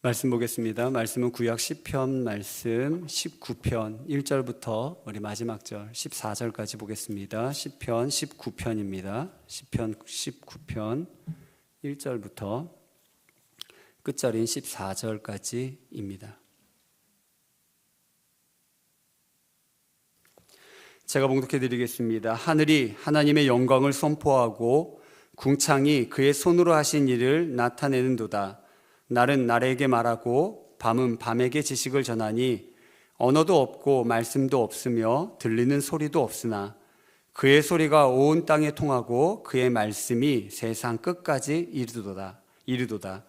말씀 보겠습니다. 말씀은 구약 시편 말씀 19편 1절부터 우리 마지막 절 14절까지 보겠습니다. 시편 19편입니다. 시편 19편 1절부터 끝절인 14절까지입니다. 제가 봉독해 드리겠습니다. 하늘이 하나님의 영광을 선포하고 궁창이 그의 손으로 하신 일을 나타내는도다. 날은 날에게 말하고 밤은 밤에게 지식을 전하니 언어도 없고 말씀도 없으며 들리는 소리도 없으나 그의 소리가 온 땅에 통하고 그의 말씀이 세상 끝까지 이르도다.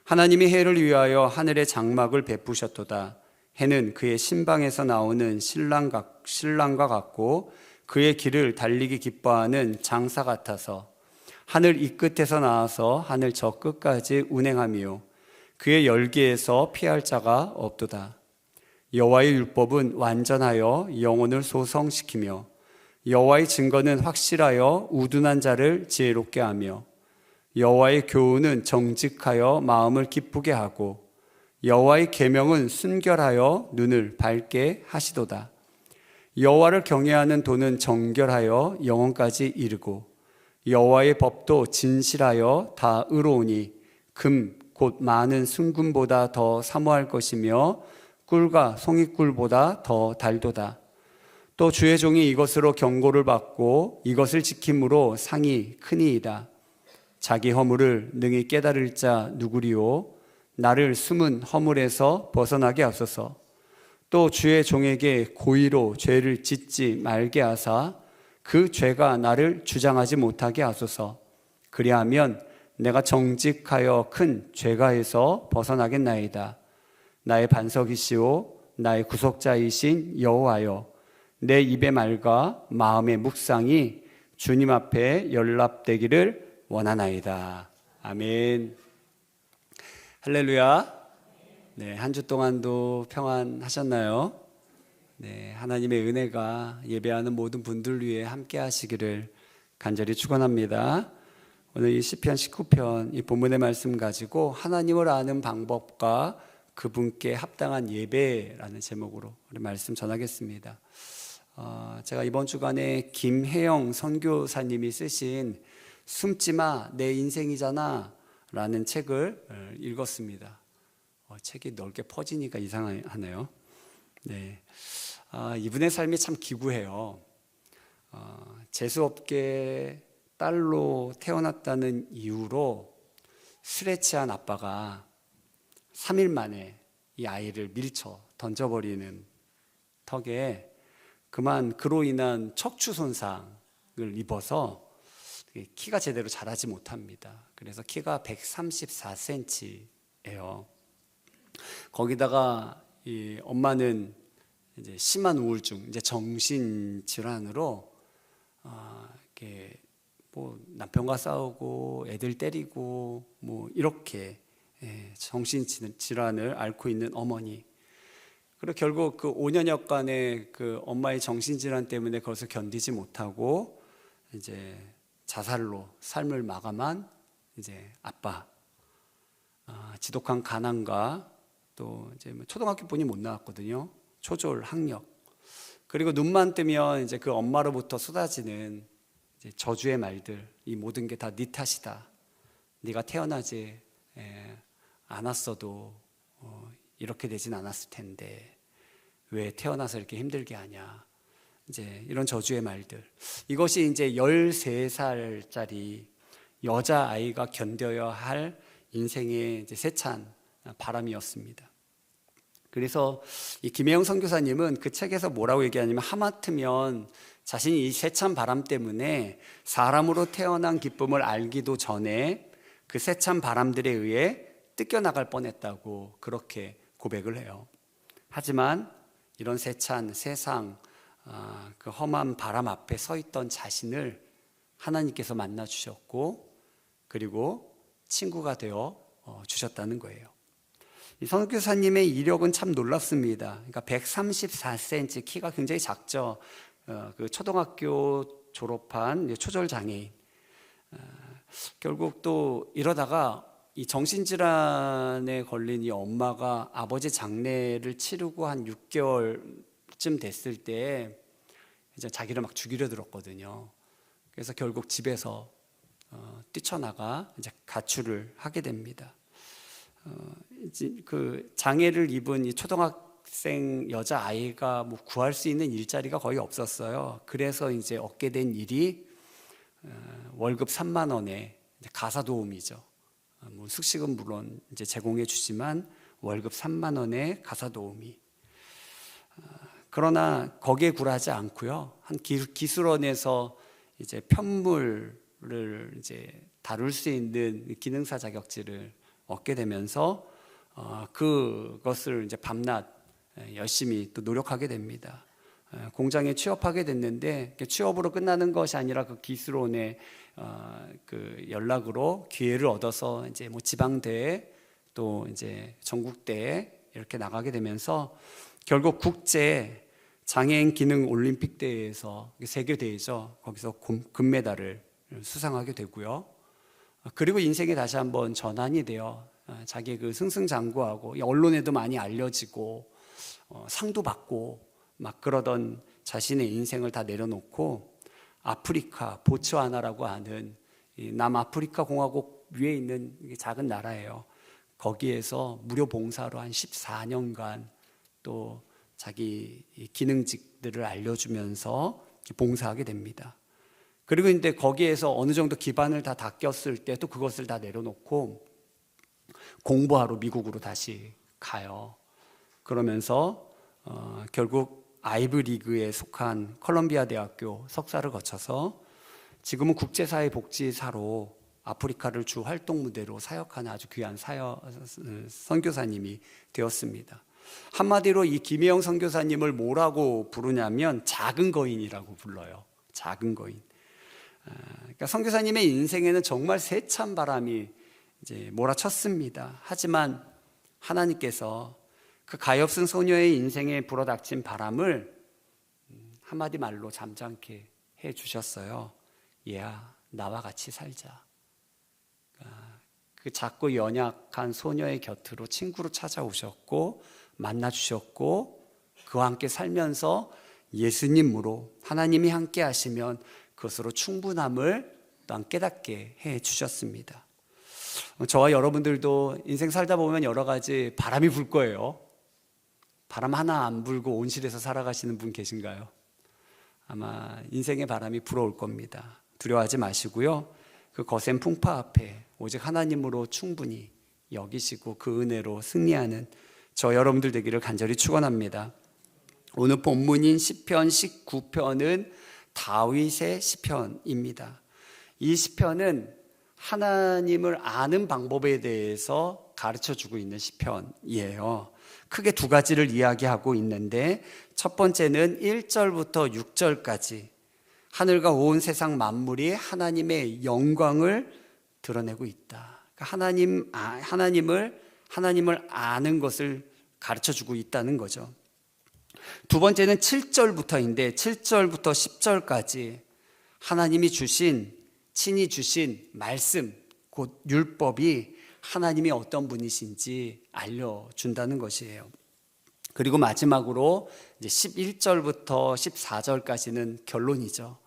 하나님이 해를 위하여 하늘의 장막을 베푸셨도다. 해는 그의 신방에서 나오는 신랑과 같고 그의 길을 달리기 기뻐하는 장사 같아서 하늘 이 끝에서 나와서 하늘 저 끝까지 운행하며 그의 열기에서 피할 자가 없도다. 여호와의 율법은 완전하여 영혼을 소성시키며 여호와의 증거는 확실하여 우둔한 자를 지혜롭게 하며 여호와의 교훈은 정직하여 마음을 기쁘게 하고 여호와의 계명은 순결하여 눈을 밝게 하시도다. 여호와를 경외하는 도는 정결하여 영혼까지 이르고 여호와의 법도 진실하여 다 의로우니 금 곧 많은 순금보다 더 사모할 것이며 꿀과 송이꿀보다 더 달도다. 또 주의 종이 이것으로 경고를 받고 이것을 지킴으로 상이 크니이다. 자기 허물을 능히 깨달을 자 누구리요? 나를 숨은 허물에서 벗어나게 하소서. 또 주의 종에게 고의로 죄를 짓지 말게 하사 그 죄가 나를 주장하지 못하게 하소서. 그리하면 내가 정직하여 큰 죄가에서 벗어나겠나이다. 나의 반석이시오 나의 구속자이신 여호와여, 내 입의 말과 마음의 묵상이 주님 앞에 연락되기를 원하나이다. 아멘. 할렐루야. 네, 한 주 동안도 평안하셨나요? 네, 하나님의 은혜가 예배하는 모든 분들 위해 함께 하시기를 간절히 축원합니다. 오늘 이 시편 19편 이 본문의 말씀 가지고 하나님을 아는 방법과 그분께 합당한 예배라는 제목으로 우리 말씀 전하겠습니다. 제가 이번 주간에 김혜영 선교사님이 쓰신 숨지마 내 인생이잖아 라는 책을 읽었습니다. 책이 넓게 퍼지니까 이상하네요. 네, 이분의 삶이 참 기구해요. 재수없게 딸로 태어났다는 이유로 술에 취한 아빠가 3일 만에 이 아이를 밀쳐 던져버리는 턱에 그로 인한 척추 손상을 입어서 키가 제대로 자라지 못합니다. 그래서 키가 134cm예요. 거기다가 이 엄마는 이제 심한 우울증, 이제 정신 질환으로 이렇게 뭐 남편과 싸우고 애들 때리고 뭐 이렇게 정신 질환을 앓고 있는 어머니. 그리고 결국 그 5년여간의 그 엄마의 정신 질환 때문에 그것을 견디지 못하고 이제 자살로 삶을 마감한 이제 아빠. 지독한 가난과 또 이제 초등학교뿐이 못 나왔거든요. 초졸 학력. 그리고 눈만 뜨면 이제 그 엄마로부터 쏟아지는 이제 저주의 말들. 이 모든 게 다 네 탓이다. 네가 태어나지 않았어도 이렇게 되진 않았을 텐데 왜 태어나서 이렇게 힘들게 하냐. 이제 이런 저주의 말들. 이것이 이제 13살짜리 여자아이가 견뎌야 할 인생의 이제 세찬 바람이었습니다. 그래서 이 김혜영 선교사님은 그 책에서 뭐라고 얘기하냐면 하마터면 자신이 이 세찬 바람 때문에 사람으로 태어난 기쁨을 알기도 전에 그 세찬 바람들에 의해 뜯겨나갈 뻔했다고 그렇게 고백을 해요. 하지만 이런 세찬 세상 그 험한 바람 앞에 서 있던 자신을 하나님께서 만나 주셨고 그리고 친구가 되어 주셨다는 거예요. 이 선교사님의 이력은 참 놀랍습니다. 그러니까 134cm, 키가 굉장히 작죠. 그 초등학교 졸업한 초절 장애인. 결국 또 이러다가 이 정신질환에 걸린 이 엄마가 아버지 장례를 치르고 한 6개월쯤 됐을 때 이제 자기를 막 죽이려 들었거든요. 그래서 결국 집에서 뛰쳐나가 이제 가출을 하게 됩니다. 이제 그 장애를 입은 이 초등학생 여자 아이가 뭐 구할 수 있는 일자리가 거의 없었어요. 그래서 이제 얻게 된 일이 월급 3만 원에 가사 도우미죠. 뭐 숙식은 물론 이제 제공해 주지만 월급 3만 원에 가사 도우미. 그러나 거기에 굴하지 않고요. 한 기술원에서 이제 편물을 이제 다룰 수 있는 기능사 자격증을 얻게 되면서 그것을 이제 밤낮 열심히 또 노력하게 됩니다. 공장에 취업하게 됐는데 취업으로 끝나는 것이 아니라 그 기술원의 그 연락으로 기회를 얻어서 이제 뭐 지방 대회 또 이제 전국 대회 이렇게 나가게 되면서 결국 국제 장애인 기능 올림픽 대회에서 세계 대회죠. 거기서 금메달을 수상하게 되고요. 그리고 인생에 다시 한번 전환이 되어 자기의 그 승승장구하고 언론에도 많이 알려지고 상도 받고 막 그러던 자신의 인생을 다 내려놓고 아프리카 보츠와나라고 하는 남아프리카 공화국 위에 있는 작은 나라예요. 거기에서 무료 봉사로 한 14년간 또 자기 기능직들을 알려주면서 봉사하게 됩니다. 그리고 이제 거기에서 어느 정도 기반을 다 닦였을 때 또 그것을 다 내려놓고 공부하러 미국으로 다시 가요. 그러면서 결국 아이브리그에 속한 컬럼비아 대학교 석사를 거쳐서 지금은 국제사회복지사로 아프리카를 주 활동 무대로 사역하는 아주 귀한 선교사님이 되었습니다. 한마디로 이 김혜영 선교사님을 뭐라고 부르냐면 작은 거인이라고 불러요. 작은 거인. 그러니까 선교사님의 인생에는 정말 세찬 바람이 이제 몰아쳤습니다. 하지만 하나님께서 그 가엾은 소녀의 인생에 불어닥친 바람을 한마디 말로 잠잠케 해 주셨어요. 얘야, 나와 같이 살자. 그 작고 연약한 소녀의 곁으로 친구로 찾아오셨고 만나 주셨고 그와 함께 살면서 예수님으로 하나님이 함께 하시면 그것으로 충분함을 또한 깨닫게 해 주셨습니다. 저와 여러분들도 인생 살다 보면 여러 가지 바람이 불 거예요. 바람 하나 안 불고 온실에서 살아가시는 분 계신가요? 아마 인생의 바람이 불어올 겁니다. 두려워하지 마시고요. 그 거센 풍파 앞에 오직 하나님으로 충분히 여기시고 그 은혜로 승리하는 저 여러분들 되기를 간절히 축원합니다. 오늘 본문인 시편 19편은 다윗의 시편입니다. 이 시편은 하나님을 아는 방법에 대해서 가르쳐주고 있는 시편이에요. 크게 두 가지를 이야기하고 있는데 첫 번째는 1절부터 6절까지 하늘과 온 세상 만물이 하나님의 영광을 드러내고 있다. 그러니까 하나님을 아는 것을 가르쳐주고 있다는 거죠. 두 번째는 7절부터인데 7절부터 10절까지 하나님이 친히 주신 말씀, 곧 율법이 하나님이 어떤 분이신지 알려준다는 것이에요. 그리고 마지막으로 이제 11절부터 14절까지는 결론이죠.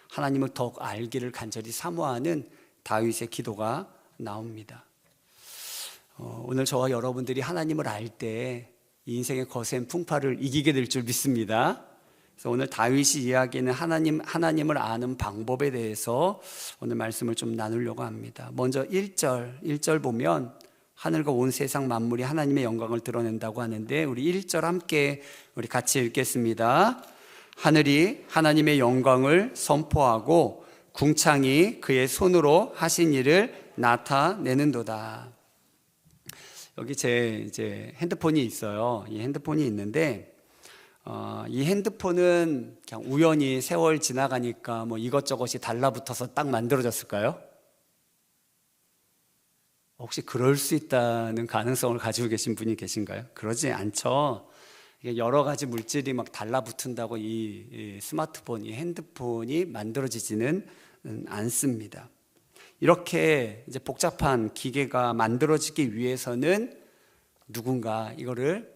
하나님을 더욱 알기를 간절히 사모하는 다윗의 기도가 나옵니다. 오늘 저와 여러분들이 하나님을 알 때 인생의 거센 풍파를 이기게 될 줄 믿습니다. 그래서 오늘 다윗이 이야기하는 하나님을 아는 방법에 대해서 오늘 말씀을 좀 나누려고 합니다. 먼저 1절 보면 하늘과 온 세상 만물이 하나님의 영광을 드러낸다고 하는데 우리 1절 함께 우리 같이 읽겠습니다. 하늘이 하나님의 영광을 선포하고 궁창이 그의 손으로 하신 일을 나타내는도다. 여기 제 이제 핸드폰이 있어요. 이 핸드폰이 있는데 이 핸드폰은 그냥 우연히 세월 지나가니까 뭐 이것저것이 달라붙어서 딱 만들어졌을까요? 혹시 그럴 수 있다는 가능성을 가지고 계신 분이 계신가요? 그러지 않죠. 여러 가지 물질이 막 달라붙은다고 이 스마트폰, 이 핸드폰이 만들어지지는 않습니다. 이렇게 이제 복잡한 기계가 만들어지기 위해서는 누군가 이거를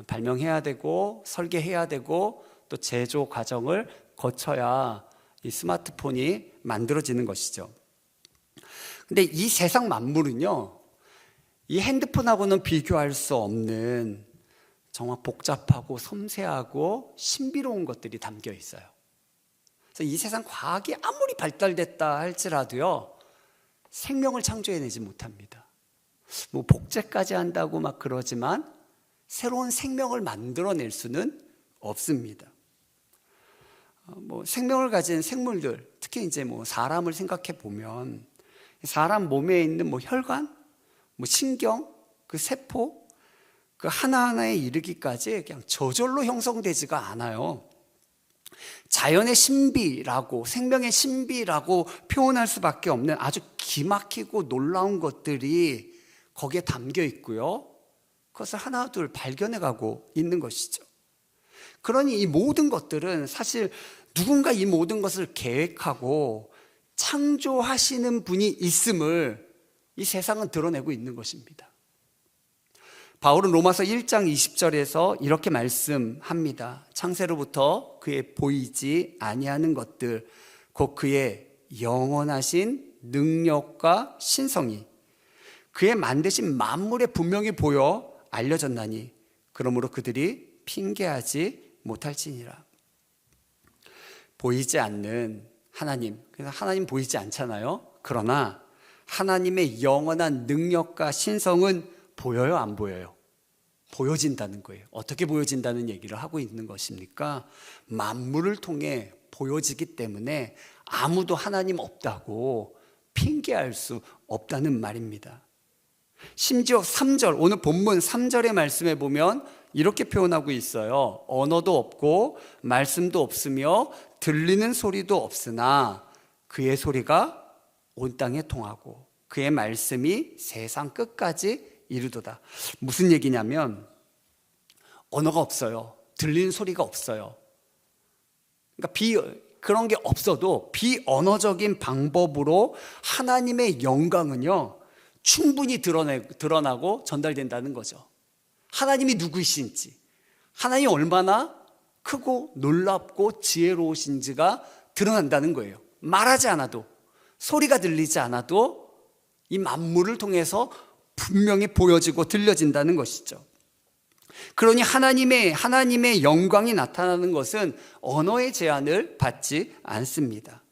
발명해야 되고 설계해야 되고 또 제조 과정을 거쳐야 이 스마트폰이 만들어지는 것이죠. 근데 이 세상 만물은요, 이 핸드폰하고는 비교할 수 없는 정말 복잡하고 섬세하고 신비로운 것들이 담겨 있어요. 그래서 이 세상 과학이 아무리 발달됐다 할지라도요, 생명을 창조해내지 못합니다. 뭐 복제까지 한다고 막 그러지만 새로운 생명을 만들어낼 수는 없습니다. 뭐 생명을 가진 생물들, 특히 이제 뭐 사람을 생각해 보면 사람 몸에 있는 뭐 혈관, 뭐 신경, 그 세포, 그 하나하나에 이르기까지 그냥 저절로 형성되지가 않아요. 자연의 신비라고, 생명의 신비라고 표현할 수밖에 없는 아주 기막히고 놀라운 것들이 거기에 담겨 있고요, 그것을 하나둘 발견해가고 있는 것이죠. 그러니 이 모든 것들은 사실 누군가 이 모든 것을 계획하고 창조하시는 분이 있음을 이 세상은 드러내고 있는 것입니다. 바울은 로마서 1장 20절에서 이렇게 말씀합니다. 창세로부터 그의 보이지 아니하는 것들, 곧 그의 영원하신 능력과 신성이 그의 만드신 만물에 분명히 보여 알려졌나니 그러므로 그들이 핑계하지 못할지니라. 보이지 않는 하나님, 그래서 하나님 보이지 않잖아요. 그러나 하나님의 영원한 능력과 신성은 보여요, 안 보여요? 보여진다는 거예요. 어떻게 보여진다는 얘기를 하고 있는 것입니까? 만물을 통해 보여지기 때문에 아무도 하나님 없다고 핑계할 수 없다는 말입니다. 심지어 3절, 오늘 본문 3절의 말씀에 보면 이렇게 표현하고 있어요. 언어도 없고 말씀도 없으며 들리는 소리도 없으나 그의 소리가 온 땅에 통하고 그의 말씀이 세상 끝까지 이르도다. 무슨 얘기냐면 언어가 없어요. 들리는 소리가 없어요. 그러니까 그런 게 없어도 비언어적인 방법으로 하나님의 영광은요, 충분히 드러나고 전달된다는 거죠. 하나님이 누구이신지, 하나님이 얼마나 크고 놀랍고 지혜로우신지가 드러난다는 거예요. 말하지 않아도, 소리가 들리지 않아도 이 만물을 통해서 분명히 보여지고 들려진다는 것이죠. 그러니 하나님의 영광이 나타나는 것은 언어의 제한을 받지 않습니다.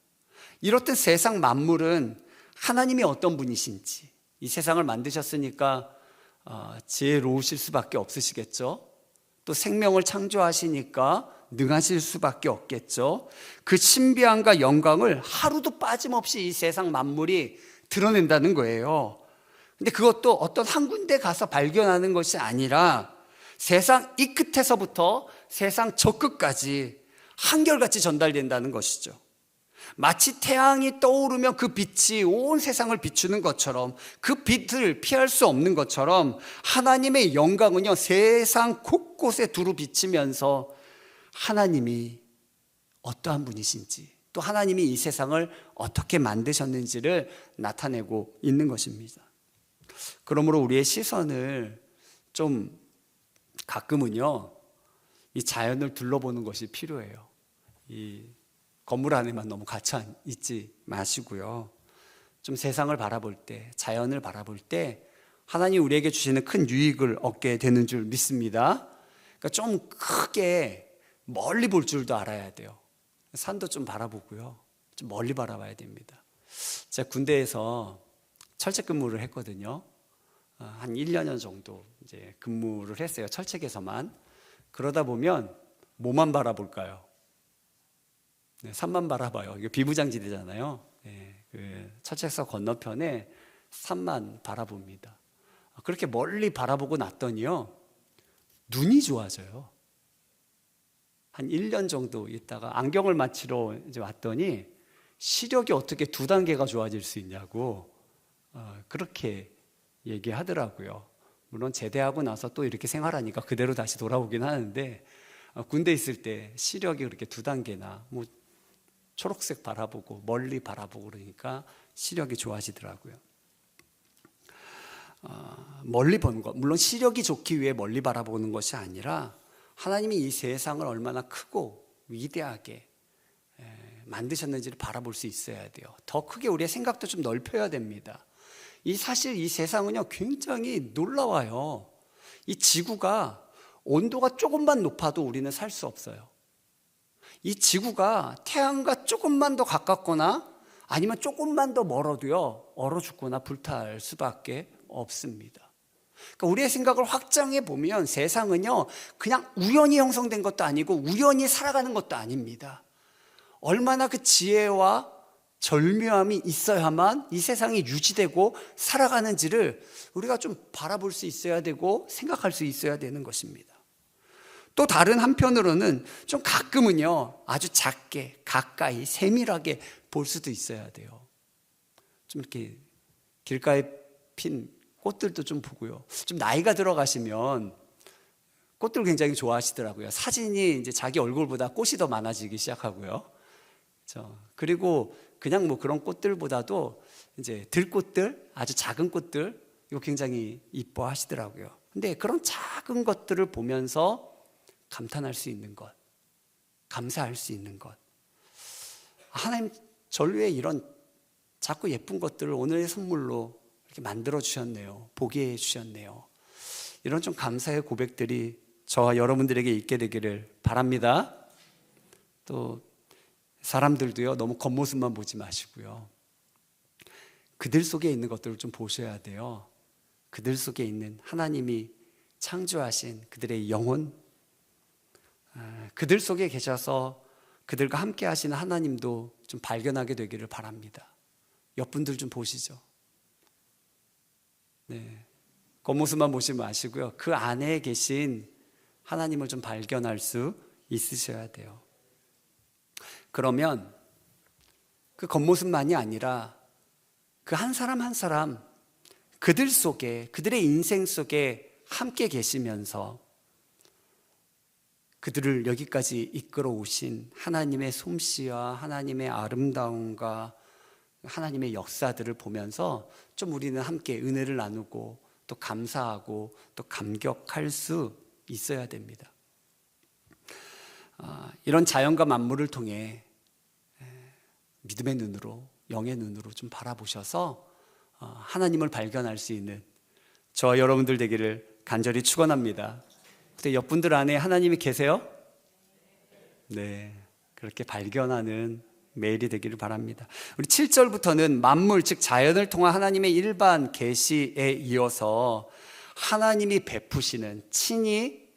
이렇듯 세상 만물은 하나님이 어떤 분이신지, 이 세상을 만드셨으니까 지혜로우실 수밖에 없으시겠죠. 또 생명을 창조하시니까 능하실 수밖에 없겠죠. 그 신비함과 영광을 하루도 빠짐없이 이 세상 만물이 드러낸다는 거예요. 근데 그것도 어떤 한 군데 가서 발견하는 것이 아니라 세상 이 끝에서부터 세상 저 끝까지 한결같이 전달된다는 것이죠. 마치 태양이 떠오르면 그 빛이 온 세상을 비추는 것처럼, 그 빛을 피할 수 없는 것처럼 하나님의 영광은요, 세상 곳곳에 두루 비치면서 하나님이 어떠한 분이신지, 또 하나님이 이 세상을 어떻게 만드셨는지를 나타내고 있는 것입니다. 그러므로 우리의 시선을 좀 가끔은요, 이 자연을 둘러보는 것이 필요해요. 이 건물 안에만 너무 갇혀 있지 마시고요, 좀 세상을 바라볼 때, 자연을 바라볼 때 하나님이 우리에게 주시는 큰 유익을 얻게 되는 줄 믿습니다. 그러니까 좀 크게 멀리 볼 줄도 알아야 돼요. 산도 좀 바라보고요, 좀 멀리 바라봐야 됩니다. 제가 군대에서 철책 근무를 했거든요. 한 1년 정도 이제 근무를 했어요. 철책에서만. 그러다 보면 뭐만 바라볼까요? 네, 산만 바라봐요. 이게 비무장지대잖아요. 네, 그 철책서 건너편에 산만 바라봅니다. 그렇게 멀리 바라보고 났더니요, 눈이 좋아져요. 한 1년 정도 있다가 안경을 맞추러 이제 왔더니 시력이 어떻게 2단계가 좋아질 수 있냐고 그렇게 얘기하더라고요. 물론 제대하고 나서 또 이렇게 생활하니까 그대로 다시 돌아오긴 하는데 군대 있을 때 시력이 그렇게 2단계나 뭐 초록색 바라보고 멀리 바라보고 그러니까 시력이 좋아지더라고요. 멀리 보는 것, 물론 시력이 좋기 위해 멀리 바라보는 것이 아니라 하나님이 이 세상을 얼마나 크고 위대하게 만드셨는지를 바라볼 수 있어야 돼요. 더 크게 우리의 생각도 좀 넓혀야 됩니다. 사실 이 세상은요 굉장히 놀라워요. 이 지구가 온도가 조금만 높아도 우리는 살 수 없어요. 이 지구가 태양과 조금만 더 가깝거나 아니면 조금만 더 멀어도요 얼어 죽거나 불탈 수밖에 없습니다. 그러니까 우리의 생각을 확장해 보면 세상은요 그냥 우연히 형성된 것도 아니고 우연히 살아가는 것도 아닙니다. 얼마나 그 지혜와 절묘함이 있어야만 이 세상이 유지되고 살아가는지를 우리가 좀 바라볼 수 있어야 되고 생각할 수 있어야 되는 것입니다. 또 다른 한편으로는 좀 가끔은요 아주 작게 가까이 세밀하게 볼 수도 있어야 돼요. 좀 이렇게 길가에 핀 꽃들도 좀 보고요. 좀 나이가 들어가시면 꽃들 굉장히 좋아하시더라고요. 사진이 이제 자기 얼굴보다 꽃이 더 많아지기 시작하고요. 그리고 그냥 뭐 그런 꽃들보다도 이제 들꽃들, 아주 작은 꽃들 이거 굉장히 이뻐하시더라고요. 근데 그런 작은 것들을 보면서 감탄할 수 있는 것, 감사할 수 있는 것. 하나님 절 위에 이런 작고 예쁜 것들을 오늘의 선물로 이렇게 만들어 주셨네요. 보게 해 주셨네요. 이런 좀 감사의 고백들이 저와 여러분들에게 있게 되기를 바랍니다. 또 사람들도요 너무 겉모습만 보지 마시고요. 그들 속에 있는 것들을 좀 보셔야 돼요. 그들 속에 있는 하나님이 창조하신 그들의 영혼, 그들 속에 계셔서 그들과 함께 하시는 하나님도 좀 발견하게 되기를 바랍니다. 옆분들 좀 보시죠. 네, 겉모습만 보지 마시고요. 그 안에 계신 하나님을 좀 발견할 수 있으셔야 돼요. 그러면 그 겉모습만이 아니라 그 한 사람 한 사람 그들 속에, 그들의 인생 속에 함께 계시면서 그들을 여기까지 이끌어 오신 하나님의 솜씨와 하나님의 아름다움과 하나님의 역사들을 보면서 좀 우리는 함께 은혜를 나누고 또 감사하고 또 감격할 수 있어야 됩니다. 이런 자연과 만물을 통해 믿음의 눈으로, 영의 눈으로 좀 바라보셔서 하나님을 발견할 수 있는 저와 여러분들 되기를 간절히 축원합니다. 근데 옆분들 안에 하나님이 계세요? 네, 그렇게 발견하는 매일이 되기를 바랍니다. 우리 7절부터는 만물, 즉 자연을 통한 하나님의 일반 계시에 이어서 하나님이 베푸시는, 친히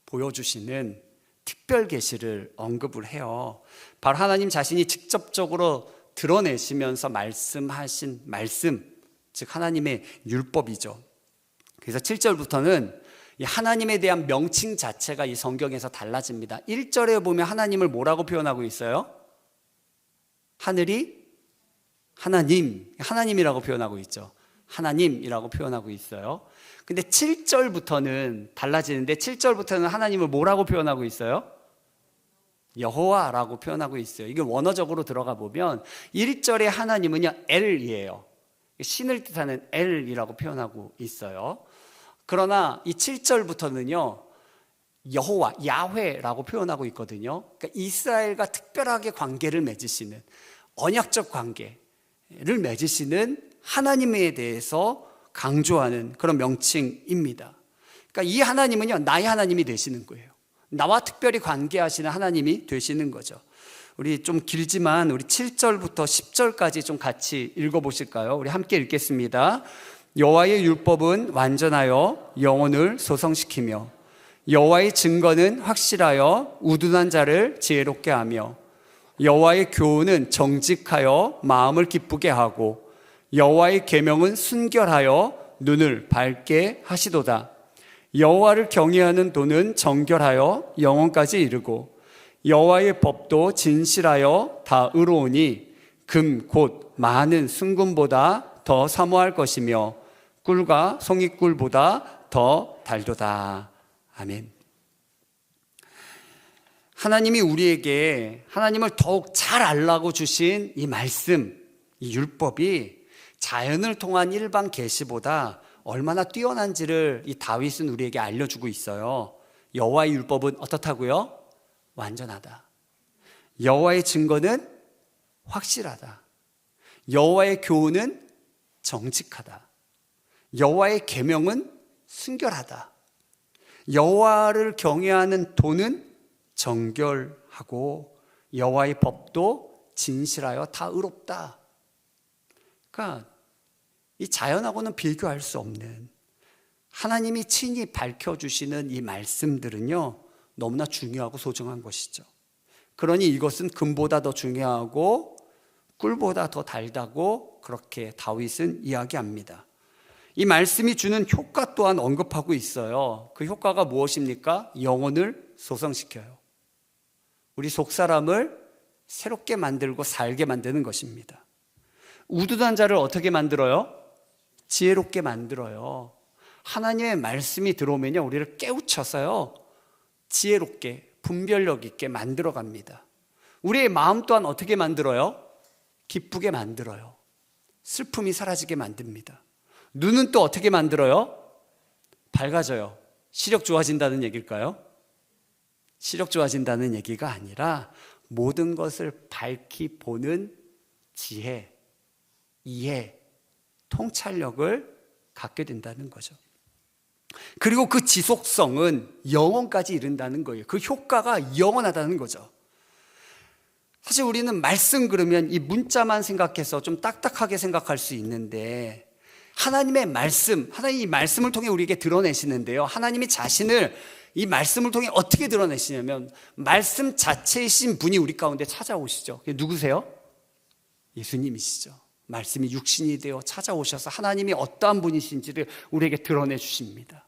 보여주시는 특별 계시를 언급을 해요. 바로 하나님 자신이 직접적으로 드러내시면서 말씀하신 말씀, 즉 하나님의 율법이죠. 그래서 7절부터는 이 하나님에 대한 명칭 자체가 이 성경에서 달라집니다. 1절에 보면 하나님을 뭐라고 표현하고 있어요? 하늘이 하나님, 하나님이라고 표현하고 있죠. 하나님이라고 표현하고 있어요. 근데 7절부터는 달라지는데 7절부터는 하나님을 뭐라고 표현하고 있어요? 여호와라고 표현하고 있어요. 이게 원어적으로 들어가 보면 1절의 하나님은요 엘이에요. 신을 뜻하는 엘이라고 표현하고 있어요. 그러나 이 7절부터는요 여호와, 야훼라고 표현하고 있거든요. 그러니까 이스라엘과 특별하게 관계를 맺으시는, 언약적 관계를 맺으시는 하나님에 대해서 강조하는 그런 명칭입니다. 그러니까 이 하나님은요 나의 하나님이 되시는 거예요. 나와 특별히 관계하시는 하나님이 되시는 거죠. 우리 좀 길지만 우리 7절부터 10절까지 좀 같이 읽어보실까요? 우리 함께 읽겠습니다. 여호와의 율법은 완전하여 영혼을 소성시키며 여호와의 증거는 확실하여 우둔한 자를 지혜롭게 하며 여호와의 교훈은 정직하여 마음을 기쁘게 하고 여호와의 계명은 순결하여 눈을 밝게 하시도다. 여호와를 경외하는 도는 정결하여 영혼까지 이르고 여호와의 법도 진실하여 다 의로우니 금 곧 많은 순금보다 더 사모할 것이며 꿀과 송이꿀보다 더 달도다. 아멘. 하나님이 우리에게 하나님을 더욱 잘 알라고 주신 이 말씀, 이 율법이 자연을 통한 일반 계시보다 얼마나 뛰어난지를 이 다윗은 우리에게 알려주고 있어요. 여호와의 율법은 어떻다고요? 완전하다. 여호와의 증거는 확실하다. 여호와의 교훈은 정직하다. 여호와의 계명은 순결하다. 여호와를 경외하는 도는 정결하고 여호와의 법도 진실하여 다 의롭다. 그러니까 이 자연하고는 비교할 수 없는 하나님이 친히 밝혀주시는 이 말씀들은요, 너무나 중요하고 소중한 것이죠. 그러니 이것은 금보다 더 중요하고 꿀보다 더 달다고 그렇게 다윗은 이야기합니다. 이 말씀이 주는 효과 또한 언급하고 있어요. 그 효과가 무엇입니까? 영혼을 소성시켜요. 우리 속사람을 새롭게 만들고 살게 만드는 것입니다. 우둔한 자를 어떻게 만들어요? 지혜롭게 만들어요. 하나님의 말씀이 들어오면요, 우리를 깨우쳐서요, 지혜롭게 분별력 있게 만들어 갑니다. 우리의 마음 또한 어떻게 만들어요? 기쁘게 만들어요. 슬픔이 사라지게 만듭니다. 눈은 또 어떻게 만들어요? 밝아져요. 시력 좋아진다는 얘기일까요? 시력 좋아진다는 얘기가 아니라 모든 것을 밝히 보는 지혜, 이해, 통찰력을 갖게 된다는 거죠. 그리고 그 지속성은 영원까지 이른다는 거예요. 그 효과가 영원하다는 거죠. 사실 우리는 말씀 그러면 이 문자만 생각해서 좀 딱딱하게 생각할 수 있는데, 하나님의 말씀, 하나님이 이 말씀을 통해 우리에게 드러내시는데요, 하나님이 자신을 이 말씀을 통해 어떻게 드러내시냐면 말씀 자체이신 분이 우리 가운데 찾아오시죠. 그게 누구세요? 예수님이시죠. 말씀이 육신이 되어 찾아오셔서 하나님이 어떠한 분이신지를 우리에게 드러내 주십니다.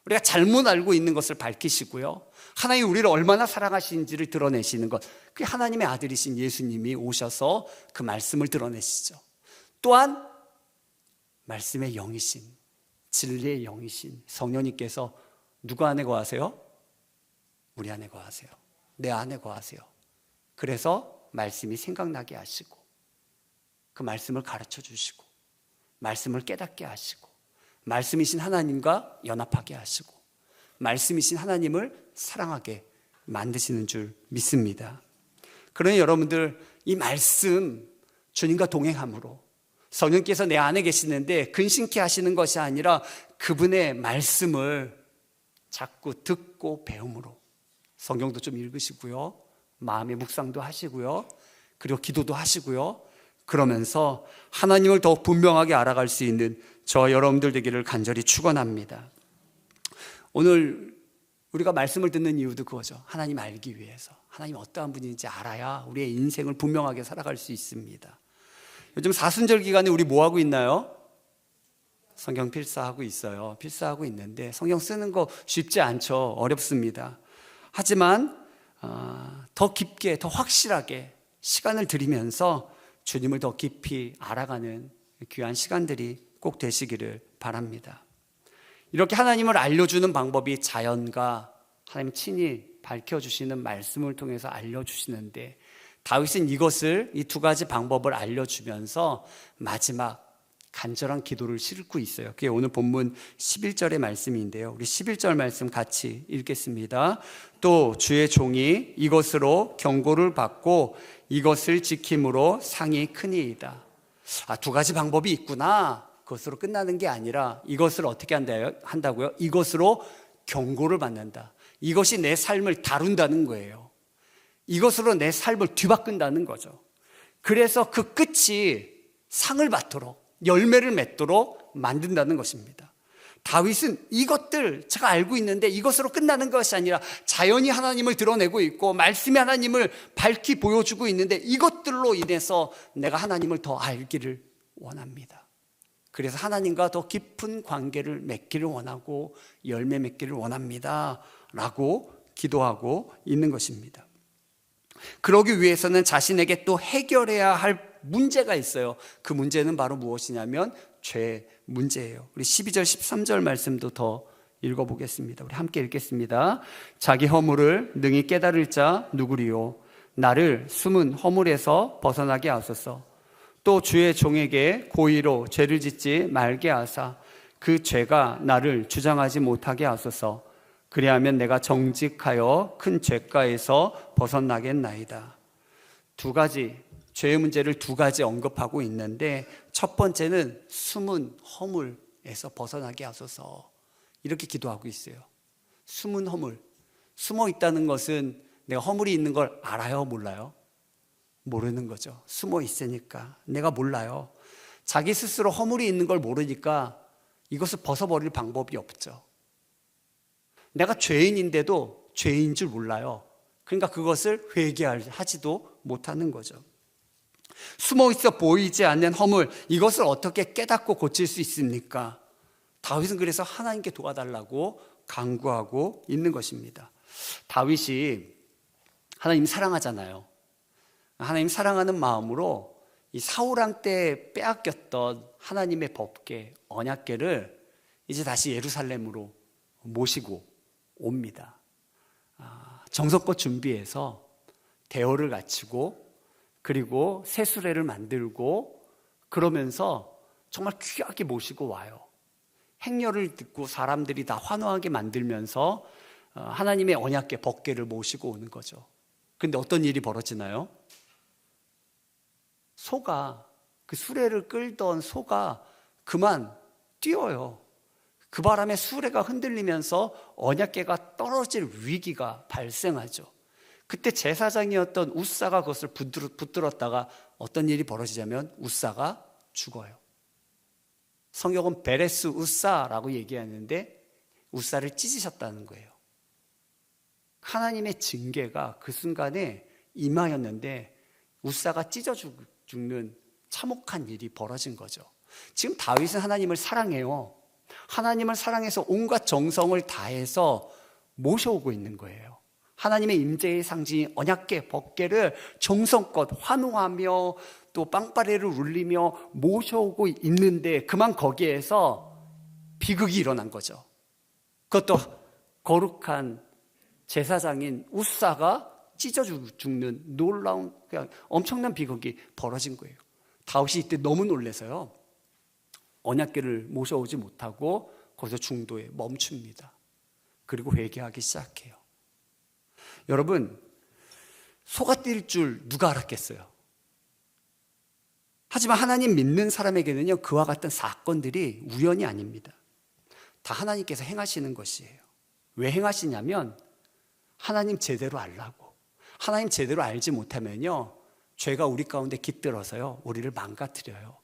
우리가 잘못 알고 있는 것을 밝히시고요, 하나님이 우리를 얼마나 사랑하시는지를 드러내시는 것, 그게 하나님의 아들이신 예수님이 오셔서 그 말씀을 드러내시죠. 또한 말씀의 영이신, 진리의 영이신 성령님께서 누구 안에 거하세요? 우리 안에 거하세요. 내 안에 거하세요. 그래서 말씀이 생각나게 하시고, 그 말씀을 가르쳐 주시고, 말씀을 깨닫게 하시고, 말씀이신 하나님과 연합하게 하시고, 말씀이신 하나님을 사랑하게 만드시는 줄 믿습니다. 그러니 여러분들, 이 말씀, 주님과 동행함으로 성령께서 내 안에 계시는데 근심케 하시는 것이 아니라 그분의 말씀을 자꾸 듣고 배움으로, 성경도 좀 읽으시고요, 마음의 묵상도 하시고요, 그리고 기도도 하시고요, 그러면서 하나님을 더욱 분명하게 알아갈 수 있는 저 여러분들 되기를 간절히 축원합니다. 오늘 우리가 말씀을 듣는 이유도 그거죠. 하나님 알기 위해서, 하나님 어떠한 분인지 알아야 우리의 인생을 분명하게 살아갈 수 있습니다. 요즘 사순절 기간에 우리 뭐 하고 있나요? 성경 필사하고 있어요. 필사하고 있는데 성경 쓰는 거 쉽지 않죠. 어렵습니다. 하지만 더 깊게, 더 확실하게 시간을 들이면서 주님을 더 깊이 알아가는 귀한 시간들이 꼭 되시기를 바랍니다. 이렇게 하나님을 알려주는 방법이 자연과 하나님 친히 밝혀주시는 말씀을 통해서 알려주시는데, 다윗은 이것을, 이 두 가지 방법을 알려주면서 마지막 간절한 기도를 싣고 있어요. 그게 오늘 본문 11절의 말씀인데요, 우리 11절 말씀 같이 읽겠습니다. 또 주의 종이 이것으로 경고를 받고 이것을 지킴으로 상이 크니이다. 두 가지 방법이 있구나. 그것으로 끝나는 게 아니라 이것을 어떻게 한다고요? 이것으로 경고를 받는다. 이것이 내 삶을 다룬다는 거예요. 이것으로 내 삶을 뒤바꾼다는 거죠. 그래서 그 끝이 상을 받도록, 열매를 맺도록 만든다는 것입니다. 다윗은 이것들 제가 알고 있는데 이것으로 끝나는 것이 아니라 자연이 하나님을 드러내고 있고 말씀이 하나님을 밝히 보여주고 있는데 이것들로 인해서 내가 하나님을 더 알기를 원합니다. 그래서 하나님과 더 깊은 관계를 맺기를 원하고 열매 맺기를 원합니다 라고 기도하고 있는 것입니다. 그러기 위해서는 자신에게 또 해결해야 할 문제가 있어요. 그 문제는 바로 무엇이냐면 죄 문제예요. 우리 12절 13절 말씀도 더 읽어보겠습니다. 우리 함께 읽겠습니다. 자기 허물을 능히 깨달을 자 누구리요? 나를 숨은 허물에서 벗어나게 하소서. 또 주의 종에게 고의로 죄를 짓지 말게 하사 그 죄가 나를 주장하지 못하게 하소서. 그리하면 내가 정직하여 큰 죄가에서 벗어나겠나이다. 두 가지, 죄의 문제를 두 가지 언급하고 있는데, 첫 번째는 숨은 허물에서 벗어나게 하소서, 이렇게 기도하고 있어요. 숨은 허물, 숨어 있다는 것은 내가 허물이 있는 걸 알아요, 몰라요? 모르는 거죠. 숨어 있으니까 내가 몰라요. 자기 스스로 허물이 있는 걸 모르니까 이것을 벗어버릴 방법이 없죠. 내가 죄인인데도 죄인 줄 몰라요. 그러니까 그것을 회개하지도 못하는 거죠. 숨어 있어 보이지 않는 허물, 이것을 어떻게 깨닫고 고칠 수 있습니까? 다윗은 그래서 하나님께 도와달라고 간구하고 있는 것입니다. 다윗이 하나님 사랑하잖아요. 하나님 사랑하는 마음으로 이 사울왕 때 빼앗겼던 하나님의 법궤, 언약궤를 이제 다시 예루살렘으로 모시고 옵니다. 정성껏 준비해서 대여를 갖추고, 그리고 새 수레를 만들고, 그러면서 정말 귀하게 모시고 와요. 행렬을 듣고 사람들이 다 환호하게 만들면서 하나님의 언약궤 법궤를 모시고 오는 거죠. 근데 어떤 일이 벌어지나요? 소가, 그 수레를 끌던 소가 그만 뛰어요. 그 바람에 수레가 흔들리면서 언약궤가 떨어질 위기가 발생하죠. 그때 제사장이었던 우사가 그것을 붙들었다가 어떤 일이 벌어지냐면 우사가 죽어요. 성경은 베레스 우사라고 얘기하는데 우사를 찢으셨다는 거예요. 하나님의 징계가 그 순간에 임하였는데 우사가 찢어 죽는 참혹한 일이 벌어진 거죠. 지금 다윗은 하나님을 사랑해요. 하나님을 사랑해서 온갖 정성을 다해서 모셔오고 있는 거예요. 하나님의 임재의 상징인 언약궤 법궤를 정성껏 환호하며 또 빵빠레를 울리며 모셔오고 있는데, 그만 거기에서 비극이 일어난 거죠. 그것도 거룩한 제사장인 우사가 찢어 죽는 놀라운, 그냥 엄청난 비극이 벌어진 거예요. 다윗이 이때 너무 놀라서요, 언약궤를 모셔오지 못하고 거기서 중도에 멈춥니다. 그리고 회개하기 시작해요. 여러분, 소가 뛸 줄 누가 알았겠어요? 하지만 하나님 믿는 사람에게는요, 그와 같은 사건들이 우연이 아닙니다. 다 하나님께서 행하시는 것이에요. 왜 행하시냐면 하나님 제대로 알라고. 하나님 제대로 알지 못하면요, 죄가 우리 가운데 깃들어서요, 우리를 망가뜨려요.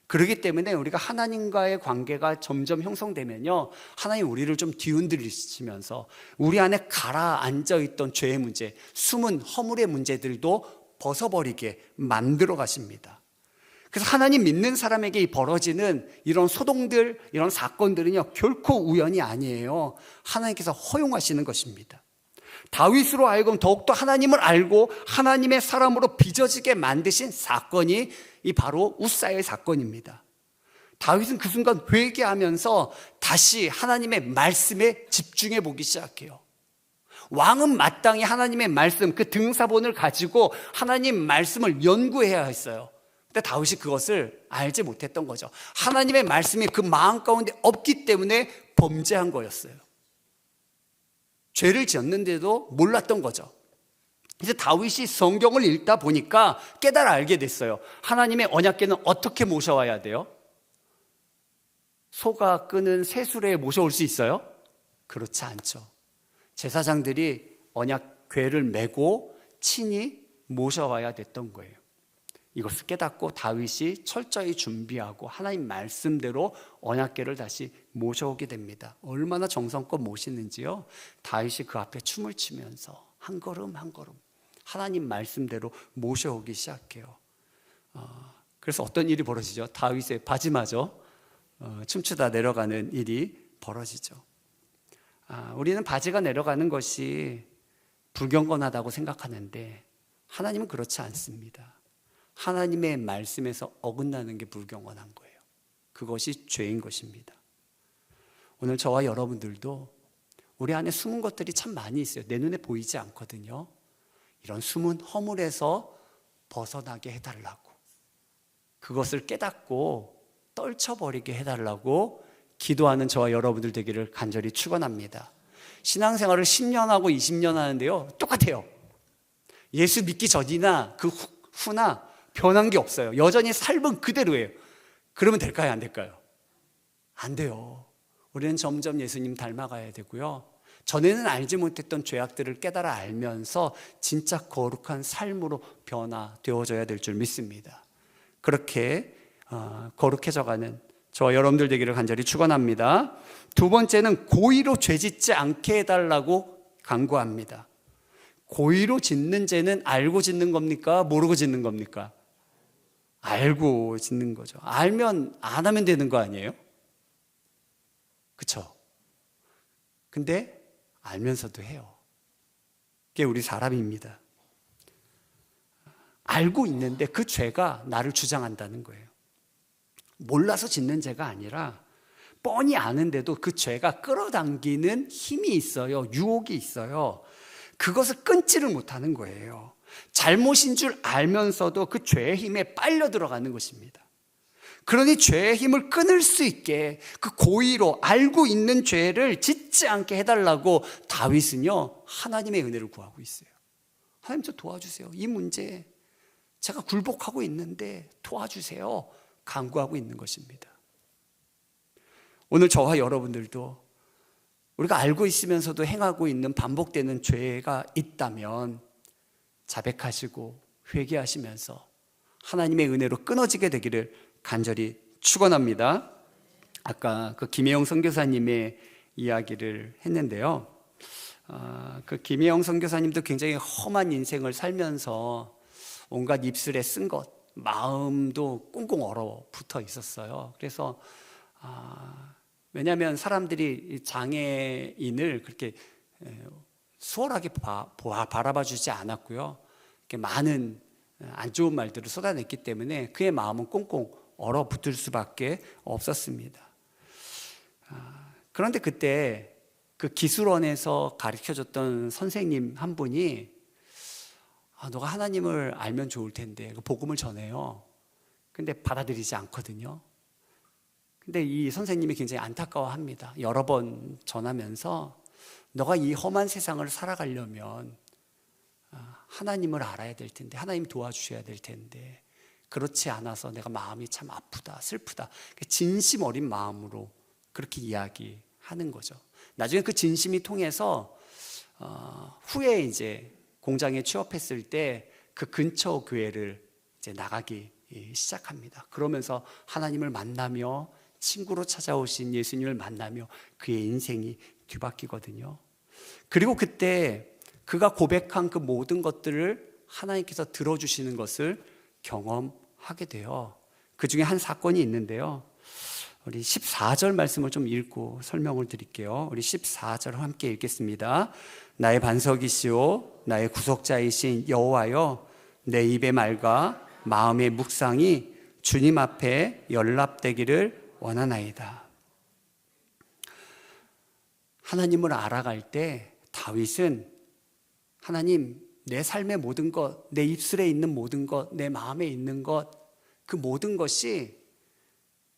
그렇기 때문에 우리가 하나님과의 관계가 점점 형성되면요, 하나님 우리를 좀 뒤흔들리시면서 우리 안에 가라앉아 있던 죄의 문제, 숨은 허물의 문제들도 벗어버리게 만들어 가십니다. 그래서 하나님 믿는 사람에게 이 벌어지는 이런 소동들, 이런 사건들은요, 결코 우연이 아니에요. 하나님께서 허용하시는 것입니다. 다윗으로 하여금 더욱더 하나님을 알고 하나님의 사람으로 빚어지게 만드신 사건이 이 바로 우사의 사건입니다. 다윗은 그 순간 회개하면서 다시 하나님의 말씀에 집중해 보기 시작해요. 왕은 마땅히 하나님의 말씀, 그 등사본을 가지고 하나님 말씀을 연구해야 했어요. 근데 다윗이 그것을 알지 못했던 거죠. 하나님의 말씀이 그 마음 가운데 없기 때문에 범죄한 거였어요. 죄를 지었는데도 몰랐던 거죠. 이제 다윗이 성경을 읽다 보니까 깨달아 알게 됐어요. 하나님의 언약궤는 어떻게 모셔와야 돼요? 소가 끄는 새수레에 모셔올 수 있어요? 그렇지 않죠. 제사장들이 언약궤를 메고 친히 모셔와야 됐던 거예요. 이것을 깨닫고 다윗이 철저히 준비하고 하나님 말씀대로 언약궤를 다시 모셔오게 됩니다. 얼마나 정성껏 모시는지요. 다윗이 그 앞에 춤을 추면서 한 걸음 한 걸음 하나님 말씀대로 모셔오기 시작해요. 그래서 어떤 일이 벌어지죠? 다윗의 바지마저 춤추다 내려가는 일이 벌어지죠. 우리는 바지가 내려가는 것이 불경건하다고 생각하는데 하나님은 그렇지 않습니다. 하나님의 말씀에서 어긋나는 게 불경건한 거예요. 그것이 죄인 것입니다. 오늘 저와 여러분들도 우리 안에 숨은 것들이 참 많이 있어요. 내 눈에 보이지 않거든요. 이런 숨은 허물에서 벗어나게 해달라고, 그것을 깨닫고 떨쳐버리게 해달라고 기도하는 저와 여러분들 되기를 간절히 축원합니다. 신앙생활을 10년 하고 20년 하는데요, 똑같아요. 예수 믿기 전이나 그 후나 변한 게 없어요. 여전히 삶은 그대로예요. 그러면 될까요? 안 될까요? 안 돼요. 우리는 점점 예수님 닮아가야 되고요, 전에는 알지 못했던 죄악들을 깨달아 알면서 진짜 거룩한 삶으로 변화되어져야 될 줄 믿습니다. 그렇게 거룩해져가는 저와 여러분들 되기를 간절히 축원합니다. 두 번째는 고의로 죄짓지 않게 해달라고 간구합니다. 고의로 짓는 죄는 알고 짓는 겁니까? 모르고 짓는 겁니까? 알고 짓는 거죠. 알면 안 하면 되는 거 아니에요? 그렇죠? 근데 알면서도 해요. 그게 우리 사람입니다. 알고 있는데 그 죄가 나를 주장한다는 거예요. 몰라서 짓는 죄가 아니라 뻔히 아는데도 그 죄가 끌어당기는 힘이 있어요. 유혹이 있어요. 그것을 끊지를 못하는 거예요. 잘못인 줄 알면서도 그 죄의 힘에 빨려 들어가는 것입니다. 그러니 죄의 힘을 끊을 수 있게 그 고의로 알고 있는 죄를 짓지 않게 해달라고 다윗은요, 하나님의 은혜를 구하고 있어요. 하나님, 저 도와주세요. 이 문제 제가 굴복하고 있는데 도와주세요. 간구하고 있는 것입니다. 오늘 저와 여러분들도 우리가 알고 있으면서도 행하고 있는 반복되는 죄가 있다면 자백하시고 회개하시면서 하나님의 은혜로 끊어지게 되기를 간절히 축원합니다. 아까 그 김혜영 선교사님의 이야기를 했는데요, 그 김혜영 선교사님도 굉장히 험한 인생을 살면서 온갖 입술에 쓴 것, 마음도 꽁꽁 얼어붙어 있었어요. 그래서 왜냐하면 사람들이 장애인을 그렇게 수월하게 바라봐 주지 않았고요, 이렇게 많은 안 좋은 말들을 쏟아냈기 때문에 그의 마음은 꽁꽁 얼어붙을 수밖에 없었습니다. 그런데 그때 그 기술원에서 가르쳐줬던 선생님 한 분이 너가 하나님을 알면 좋을 텐데 그 복음을 전해요. 근데 받아들이지 않거든요. 근데 이 선생님이 굉장히 안타까워합니다. 여러 번 전하면서 너가 이 험한 세상을 살아가려면 하나님을 알아야 될 텐데, 하나님 도와주셔야 될 텐데 그렇지 않아서 내가 마음이 참 아프다, 슬프다, 진심 어린 마음으로 그렇게 이야기하는 거죠. 나중에 그 진심이 통해서 후에 이제 공장에 취업했을 때 그 근처 교회를 이제 나가기 시작합니다. 그러면서 하나님을 만나며 친구로 찾아오신 예수님을 만나며 그의 인생이 뒤바뀌거든요. 그리고 그때 그가 고백한 그 모든 것들을 하나님께서 들어주시는 것을 경험하게 돼요. 그 중에 한 사건이 있는데요, 우리 14절 말씀을 좀 읽고 설명을 드릴게요. 우리 14절 함께 읽겠습니다. 나의 반석이시오 나의 구속자이신 여호와여, 내 입의 말과 마음의 묵상이 주님 앞에 연락되기를 원하나이다. 하나님을 알아갈 때 다윗은 하나님, 내 삶의 모든 것, 내 입술에 있는 모든 것, 내 마음에 있는 것, 그 모든 것이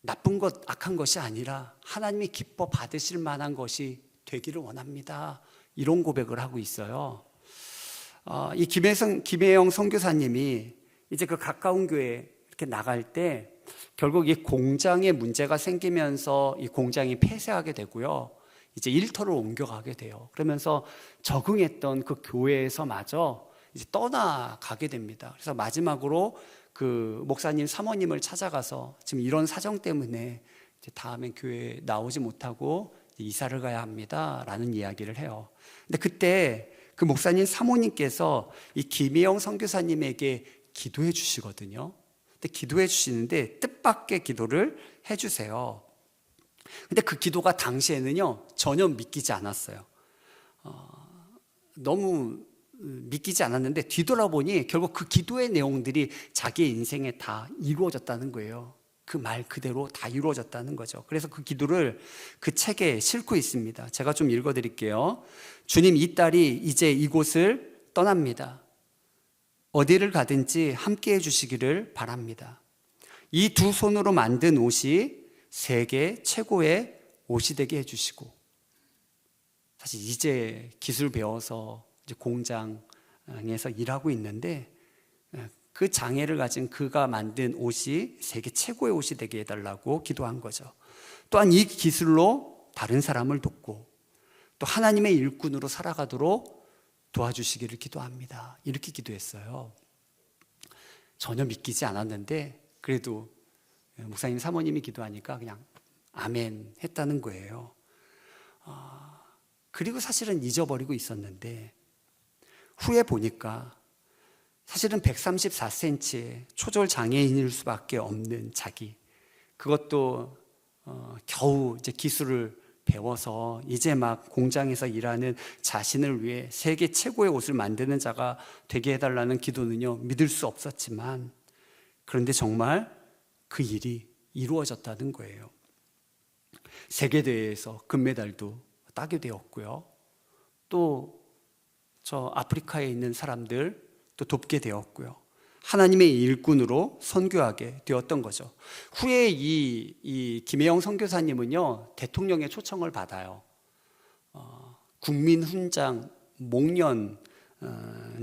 나쁜 것, 악한 것이 아니라 하나님이 기뻐 받으실 만한 것이 되기를 원합니다. 이런 고백을 하고 있어요. 이 김혜영 선교사님이 이제 그 가까운 교회 이렇게 나갈 때 결국 이 공장에 문제가 생기면서 이 공장이 폐쇄하게 되고요, 이제 일터를 옮겨가게 돼요. 그러면서 적응했던 그 교회에서마저 이제 떠나가게 됩니다. 그래서 마지막으로 그 목사님 사모님을 찾아가서 지금 이런 사정 때문에 이제 다음엔 교회에 나오지 못하고 이사를 가야 합니다라는 이야기를 해요. 근데 그때 그 목사님 사모님께서 이 김혜영 선교사님에게 기도해 주시거든요. 근데 기도해 주시는데 뜻밖의 기도를 해 주세요. 근데 그 기도가 당시에는요 전혀 믿기지 않았어요. 너무 믿기지 않았는데 뒤돌아보니 결국 그 기도의 내용들이 자기의 인생에 다 이루어졌다는 거예요. 그 말 그대로 다 이루어졌다는 거죠. 그래서 그 기도를 그 책에 싣고 있습니다. 제가 좀 읽어드릴게요. 주님, 이 딸이 이제 이곳을 떠납니다. 어디를 가든지 함께 해주시기를 바랍니다. 이 두 손으로 만든 옷이 세계 최고의 옷이 되게 해주시고, 사실 이제 기술 배워서 이제 공장에서 일하고 있는데, 그 장애를 가진 그가 만든 옷이 세계 최고의 옷이 되게 해달라고 기도한 거죠. 또한 이 기술로 다른 사람을 돕고 또 하나님의 일꾼으로 살아가도록 도와주시기를 기도합니다. 이렇게 기도했어요. 전혀 믿기지 않았는데 그래도 목사님 사모님이 기도하니까 그냥 아멘 했다는 거예요. 그리고 사실은 잊어버리고 있었는데 후에 보니까 사실은 134cm의 초절 장애인일 수밖에 없는 자기, 그것도 겨우 이제 기술을 배워서 이제 막 공장에서 일하는 자신을 위해 세계 최고의 옷을 만드는 자가 되게 해달라는 기도는요, 믿을 수 없었지만 그런데 정말 그 일이 이루어졌다는 거예요. 세계대회에서 금메달도 따게 되었고요. 또 저 아프리카에 있는 사람들 또 돕게 되었고요. 하나님의 일꾼으로 선교하게 되었던 거죠. 후에 이 김혜영 선교사님은요, 대통령의 초청을 받아요. 국민훈장 목련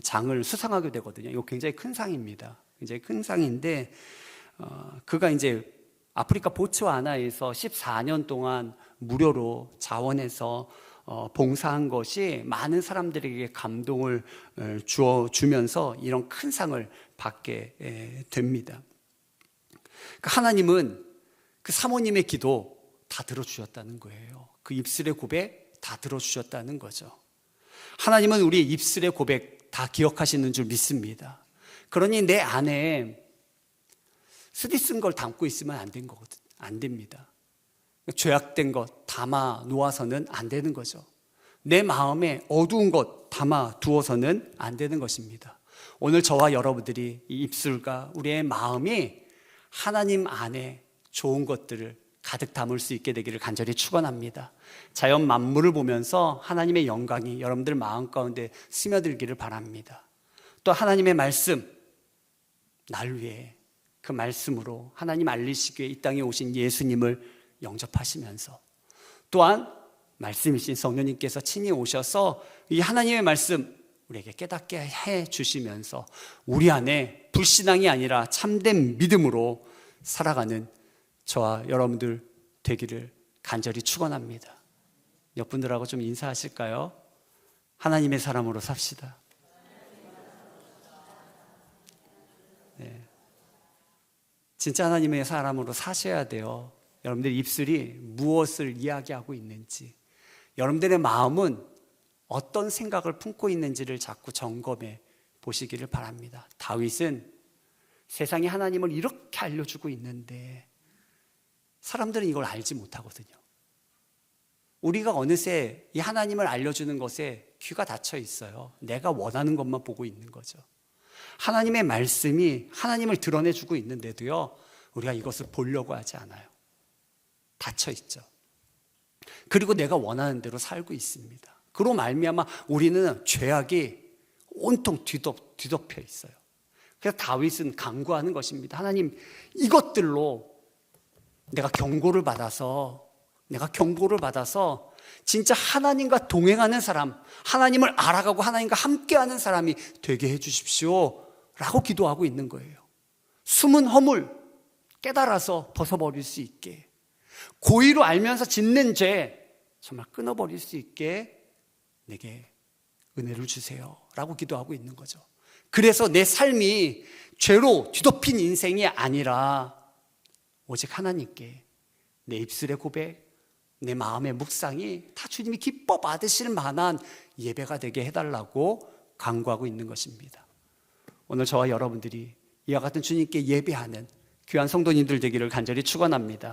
장을 수상하게 되거든요. 이거 굉장히 큰 상입니다. 굉장히 큰 상인데 그가 이제 아프리카 보츠와나에서 14년 동안 무료로 자원해서 봉사한 것이 많은 사람들에게 감동을 주면서 이런 큰 상을 받게 됩니다. 하나님은 그 사모님의 기도 다 들어주셨다는 거예요. 그 입술의 고백 다 들어주셨다는 거죠. 하나님은 우리의 입술의 고백 다 기억하시는 줄 믿습니다. 그러니 내 안에 쓰디 쓴 걸 담고 있으면 안 됩니다. 죄악된 것 담아 놓아서는 안 되는 거죠. 내 마음에 어두운 것 담아 두어서는 안 되는 것입니다. 오늘 저와 여러분들이 이 입술과 우리의 마음이 하나님 안에 좋은 것들을 가득 담을 수 있게 되기를 간절히 축원합니다. 자연 만물을 보면서 하나님의 영광이 여러분들 마음 가운데 스며들기를 바랍니다. 또 하나님의 말씀, 날 위해 그 말씀으로 하나님 알리시기에 이 땅에 오신 예수님을 영접하시면서 또한 말씀이신 성령님께서 친히 오셔서 이 하나님의 말씀 우리에게 깨닫게 해 주시면서 우리 안에 불신앙이 아니라 참된 믿음으로 살아가는 저와 여러분들 되기를 간절히 축원합니다. 옆 분들하고 좀 인사하실까요? 하나님의 사람으로 삽시다. 네. 진짜 하나님의 사람으로 사셔야 돼요. 여러분들 입술이 무엇을 이야기하고 있는지, 여러분들의 마음은 어떤 생각을 품고 있는지를 자꾸 점검해 보시기를 바랍니다. 다윗은 세상에 하나님을 이렇게 알려주고 있는데 사람들은 이걸 알지 못하거든요. 우리가 어느새 이 하나님을 알려주는 것에 귀가 닫혀 있어요. 내가 원하는 것만 보고 있는 거죠. 하나님의 말씀이 하나님을 드러내주고 있는데도요, 우리가 이것을 보려고 하지 않아요. 닫혀 있죠. 그리고 내가 원하는 대로 살고 있습니다. 그로 말미암아 우리는 죄악이 온통 뒤덮여 있어요. 그래서 다윗은 간구하는 것입니다. 하나님, 이것들로 내가 경고를 받아서 진짜 하나님과 동행하는 사람, 하나님을 알아가고 하나님과 함께하는 사람이 되게 해주십시오 라고 기도하고 있는 거예요. 숨은 허물 깨달아서 벗어버릴 수 있게, 고의로 알면서 짓는 죄 정말 끊어버릴 수 있게 내게 은혜를 주세요 라고 기도하고 있는 거죠. 그래서 내 삶이 죄로 뒤덮인 인생이 아니라 오직 하나님께 내 입술의 고백, 내 마음의 묵상이 다 주님이 기뻐 받으실 만한 예배가 되게 해달라고 간구하고 있는 것입니다. 오늘 저와 여러분들이 이와 같은 주님께 예배하는 귀한 성도님들 되기를 간절히 축원합니다.